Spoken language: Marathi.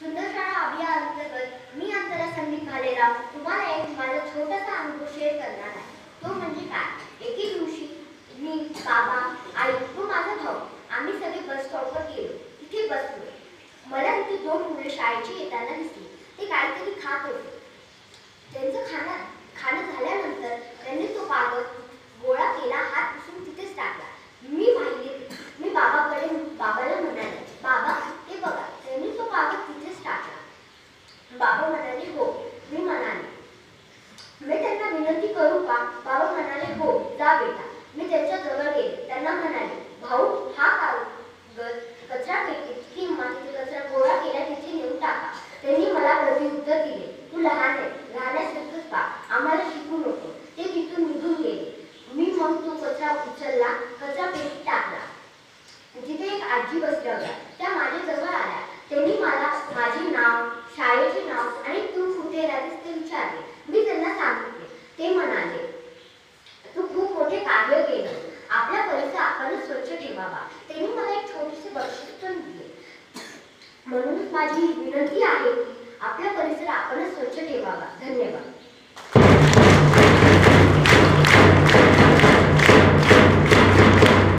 सुंदर शाळा अभियानांतर्गत मी अंतरा संदीप भालेराव तुम्हाला एक माझा छोटासा अनुभव शेअर करणार आहे. तो म्हणजे काय, एके दिवशी मी, बाबा, आई व माझा भाऊ आम्ही सगळे बस स्टॉपवर गेलो. तिथे बसलो. मला तिथे दोन मुले शाळेची येताना दिसली. ते काहीतरी खात होते. त्यांचं खाणं झाल्यानंतर त्यांनी तो कागद गोळा केला, हात पुसून तिथेच टाकला. मी बाबाला म्हणाले, बाबा ते बघा, त्यांनी तो कागद तिथेच टाकला. बाबा म्हणाले, हो. मी म्हणाले, मी त्यांना विनंती करू का? बाबा म्हणाले, हो, जा बेटा. मी त्यांच्या जवळ गेले. त्यांना म्हणाले, भाऊ, हा कागद कचरा पेटीत किंवा तिथे कचरा गोळा केला तिथे नेऊन टाका. त्यांनी मला प्रत्युत्तर दिले, तू लहान आहे, लहानासारखंच पा, आम्हाला शिकू नको. ते तिथून निघून गेले. मी मग तो कचरा उचलला, कचरा पेटीत टाकला. तिथे एक आजी बसल्या होत्या. त्या माझ्या जवळ आल्या. त्यांनी मला माझे नाव, शाळेचे नाव आणि तू कुठे राहतेस ते विचारले. मी त्यांना सांगितले. ते म्हणाले, तू खूप मोठे कार्य केलं. आपला परिसर आपणच स्वच्छ ठेवावा. त्यांनी मला एक छोटेसे बक्षीस पण दिले. म्हणूनच माझी विनंती आहे की आपला परिसर आपणच स्वच्छ ठेवावा.